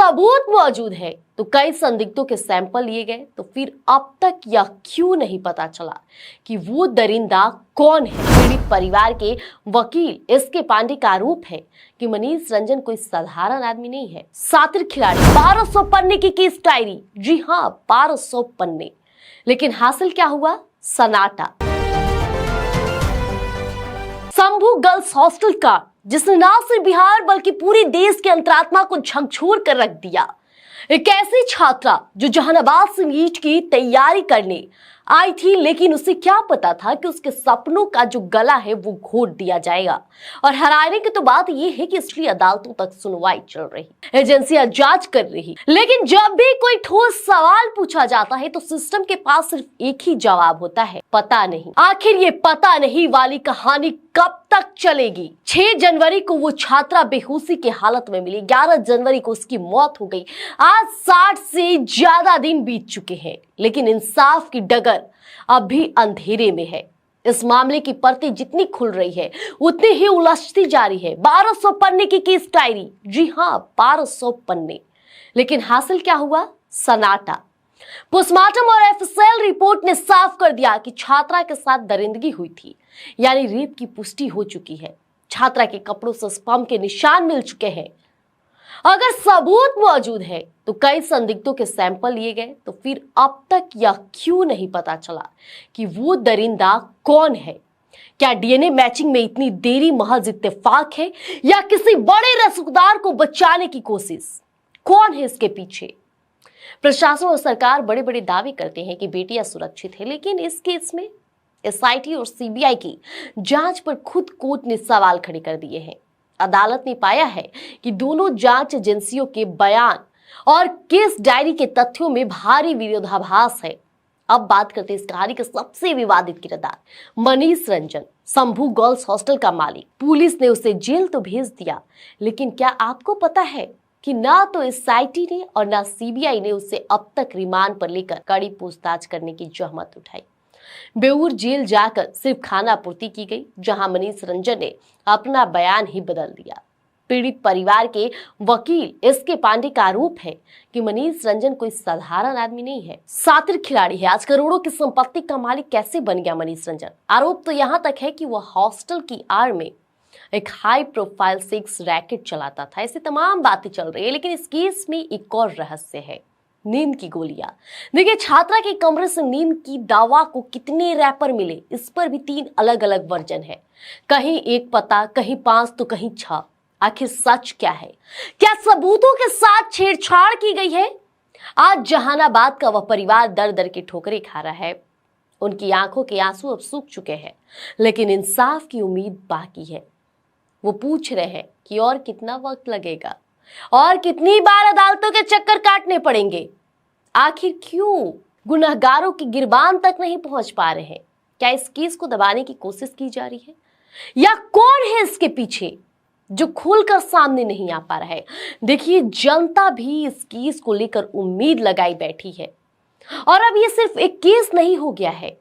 सबूत मौजूद है तो कई संदिग्धों के सैंपल लिए गए, तो फिर अब तक यह क्यों नहीं पता चला कि वो दरिंदा कौन है। पीड़ित परिवार के वकील एसके पांडे का आरोप है कि मनीष रंजन कोई साधारण आदमी नहीं है, सातिर खिलाड़ी। 1200 पन्ने की केस डायरी, जी हाँ 1200 पन्ने, लेकिन हासिल क्या हुआ? सन्नाटा। शंभू गर्ल्स हॉस्टल का, जिसने ना सिर्फ बिहार बल्कि पूरे देश के अंतरात्मा को झकझोर कर रख दिया। एक ऐसी छात्रा जो जहानाबाद से नीट की तैयारी करने आई थी, लेकिन उसे क्या पता था कि उसके सपनों का जो गला है वो घोट दिया जाएगा। और हैरानी की तो बात यह है कि इसलिए अदालतों तक सुनवाई चल रही, एजेंसियां जांच कर रही, लेकिन जब भी कोई ठोस सवाल पूछा जाता है तो सिस्टम के पास सिर्फ एक ही जवाब होता है, पता नहीं। आखिर ये पता नहीं वाली कहानी कब तक चलेगी? 6 जनवरी को वो छात्रा बेहोशी की हालत में मिली, 11 जनवरी को उसकी मौत हो गई। आज 60 से ज्यादा दिन बीत चुके हैं, लेकिन इंसाफ की डगर अब भी अंधेरे में है। इस मामले की परतें जितनी खुल रही है उतनी ही उलझती जा रही है। 1200 पन्ने की केस डायरी, जी हाँ 1200 पन्ने, लेकिन हासिल क्या हुआ? सन्नाटा। पोस्टमार्टम और एफएसएल रिपोर्ट ने साफ कर दिया कि छात्रा के साथ दरिंदगी हुई थी, यानी रेप की पुष्टि हो चुकी है। छात्रा के कपड़ों से स्पर्म के निशान मिल चुके हैं। अगर सबूत मौजूद है तो कई संदिग्धों के सैंपल लिए गए, तो फिर अब तक यह क्यों नहीं पता चला कि वो दरिंदा कौन है? क्या डीएनए मैचिंग में इतनी देरी महज इत्तेफाक है या किसी बड़े रसूखदार को बचाने की कोशिश? कौन है इसके पीछे? प्रशासन और सरकार बड़े बड़े दावे करते हैं कि बेटियां सुरक्षित है, लेकिन इस केस में एसआईटी और सीबीआई की जांच पर खुद कोर्ट ने सवाल खड़े कर दिए हैं। अदालत ने पाया है कि दोनों जांच एजेंसियों के बयान और केस डायरी के तथ्यों में भारी विरोधाभास है। अब बात करते हैं इस कहानी के सबसे विवादित किरदार मनीष रंजन, शंभू गर्ल्स हॉस्टल का मालिक। पुलिस ने उसे जेल तो भेज दिया, लेकिन क्या आपको पता है कि ना तो एसआईटी ने और ना सीबीआई ने उसे अब तक रिमांड पर लेकर कड़ी पूछताछ करने की जहमत उठाई। बेऊर जेल जाकर सिर्फ खाना पूर्ति की गई, जहां मनीष रंजन ने अपना बयान ही बदल दिया। पीड़ित परिवार के वकील एसके पांडे का आरोप है कि मनीष रंजन कोई साधारण आदमी नहीं है, सातिर खिलाड़ी है। आज करोड़ों की संपत्ति का मालिक कैसे बन गया मनीष रंजन? आरोप तो यहां तक है कि वह हॉस्टल की आड़ में एक हाई प्रोफाइल सेक्स रैकेट चलाता था। ऐसी तमाम बातें चल रही है, लेकिन इस केस में एक और रहस्य है, नींद की गोलियां। देखिए, छात्रा के कमरे से नींद की दवा को कितने रैपर मिले, इस पर भी 3 अलग अलग वर्जन है। कहीं 1 पता, कहीं 5 तो कहीं 6। आखिर सच क्या है? क्या सबूतों के साथ छेड़छाड़ की गई है? आज जहानाबाद का वह परिवार दर दर की ठोकरें खा रहा है। उनकी आंखों के आंसू अब सूख चुके हैं, लेकिन इंसाफ की उम्मीद बाकी है। वो पूछ रहे हैं कि और कितना वक्त लगेगा और कितनी बार अदालतों के चक्कर काटने पड़ेंगे? आखिर क्यों गुनहगारों की गिरबान तक नहीं पहुंच पा रहे हैं? क्या इस केस को दबाने की कोशिश की जा रही है, या कौन है इसके पीछे जो खुलकर सामने नहीं आ पा रहा है? देखिए, जनता भी इस केस को लेकर उम्मीद लगाई बैठी है, और अब ये सिर्फ एक केस नहीं हो गया है,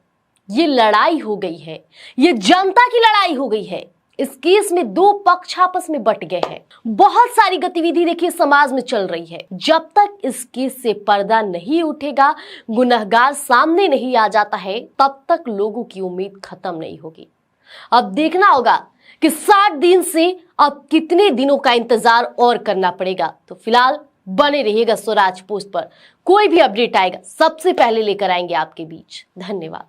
ये लड़ाई हो गई है, ये जनता की लड़ाई हो गई है। इस केस में 2 पक्ष आपस में बट गए हैं। बहुत सारी गतिविधि देखिए समाज में चल रही है। जब तक इस केस से पर्दा नहीं उठेगा, गुनहगार सामने नहीं आ जाता है, तब तक लोगों की उम्मीद खत्म नहीं होगी। अब देखना होगा कि 60 दिन से अब कितने दिनों का इंतजार और करना पड़ेगा। तो फिलहाल बने रहिएगा स्वराज पोस्ट पर, कोई भी अपडेट आएगा सबसे पहले लेकर आएंगे आपके बीच। धन्यवाद।